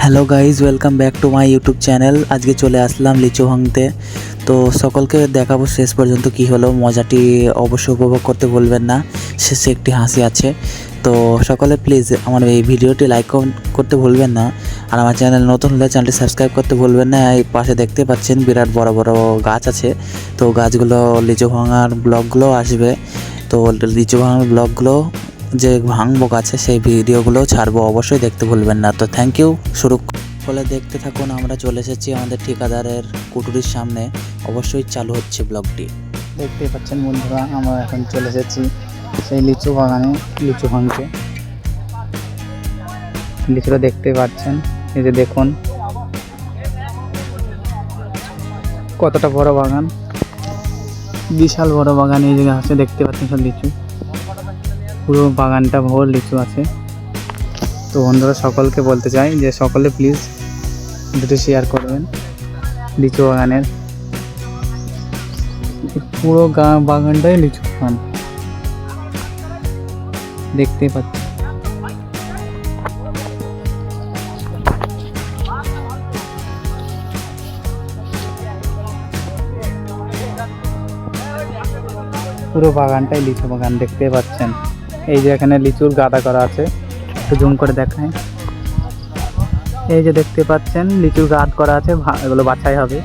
Hello guys, welcome back to my YouTube channel. আজকে চলে আসলাম লিচু ভাঙতে। তো সকলকে দেখাবো শেষ পর্যন্ত কি হলো। মজাটি অবশ্যই উপভোগ করতে ভুলবেন না, শেষে একটি হাসি আছে। তো সকলে প্লিজ আমার এই ভিডিওটি লাইক করতে ভুলবেন না, আর আমার চ্যানেল নতুন হলে চ্যানেলটি সাবস্ক্রাইব করতে ভুলবেন না। এই পাশে দেখতে পাচ্ছেন বিরাট বড় বড় গাছ আছে, তো গাছগুলো লিচু ভাঙার ব্লগগুলো আসবে। তো লিচু ভাঙার ব্লগগুলো যে ভাঙবো গাছে সেই ভিডিওগুলো ছাড়বো, অবশ্যই দেখতে ভুলবেন না। তো থ্যাংক ইউ। শুরু ফলে দেখতে থাকুন। আমরা চলে এসেছি আমাদের ঠিকাদারের কুটুরির সামনে, অবশ্যই চালু হচ্ছে ব্লগটি। দেখতেই পাচ্ছেন বন্ধুরা, আমরা এখন চলে এসেছি সেই লিচু বাগানে লিচু ভাঙতে। লিচুটা দেখতে পাচ্ছেন, এই যে দেখুন কতটা বড় বাগান, বিশাল বড় বাগান। এই জায়গা আছে, দেখতে পাচ্ছেন সব লিচু, পুরো বাগানটা ভোর লিচু আছে। তো বন্ধুরা সকলকে বলতে চাই যে সকলে প্লিজ ভিডিওটি শেয়ার করবেন। লিচু বাগানের পুরো বাগানটাই লিচু বাগান দেখতে পাচ্ছি। পুরো বাগানটাই লিচু বাগান দেখতে পাচ্ছেন। এই যে এখানে লিচুর গাদা করা আছে, একটু জুম করে দেখায়। এই যে দেখতে পাচ্ছেন লিচুর গাদ করা আছে, এগুলো বাছাই হবে।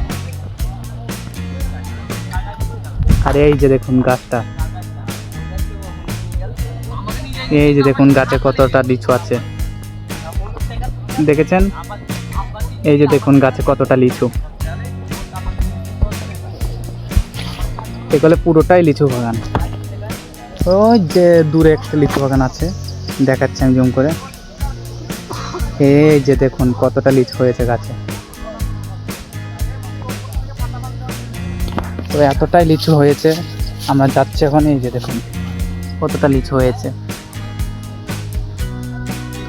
আর এই যে দেখুন গাছটা, এই যে দেখুন গাছে কতটা লিচু আছে, দেখেছেন? এই যে দেখুন গাছে কতটা লিচু, এগুলো পুরোটাই লিচু বাগান। ওই যে দূরে একটা লিচু বাগান আছে, দেখাচ্ছি আমি জুম করে। এই যে দেখুন কতটা লিচু হয়েছে গাছে, তো এতটাই লিচু হয়েছে। আমরা যাচ্ছি এখন, এই যে দেখুন কতটা লিচু হয়েছে।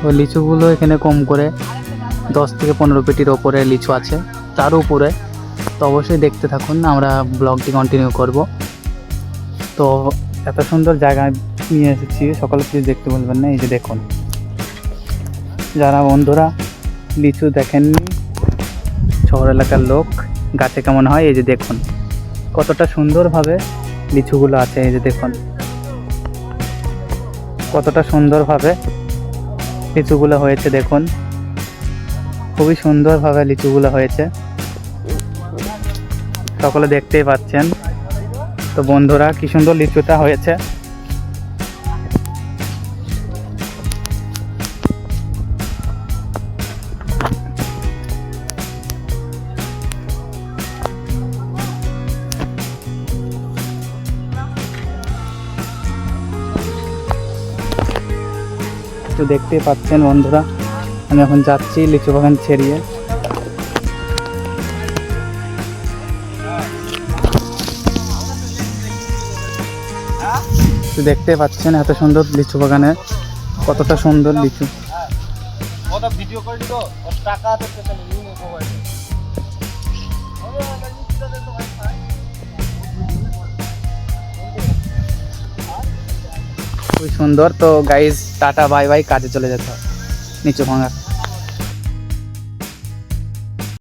তো লিচুগুলো এখানে কম করে 10 থেকে 15 পেটির ওপরে লিচু আছে, তার উপরে। তো অবশ্যই দেখতে থাকুন, আমরা ব্লগটি কন্টিনিউ করব। তো এত সুন্দর জায়গায় নিয়ে এসেছি, সকলে প্লিজ দেখতে বলবেন না। এই যে দেখুন, যারা বন্ধুরা লিচু দেখেননি, শহর এলাকার লোক, গাছে কেমন হয়, এই যে দেখুন কতটা সুন্দরভাবে লিচুগুলো আছে। এই যে দেখুন কতটা সুন্দরভাবে লিচুগুলো হয়েছে, দেখুন খুবই সুন্দরভাবে লিচুগুলো হয়েছে, সকলে দেখতেই পাচ্ছেন। তো বন্ধুরা কি সুন্দর লিচুটা হয়েছে। তো দেখতেই পাচ্ছেন বন্ধুরা, আমি এখন যাচ্ছি লিচু বাগান ছেড়িয়ে। তো দেখতে পাচ্ছেন এত সুন্দর লিচু বাগানে কতটা সুন্দর লিচু। খুবই সুন্দর। তো গাইজ টাটা বাই বাই, কাজে চলে যেতে হবে লিচু ভাঙার।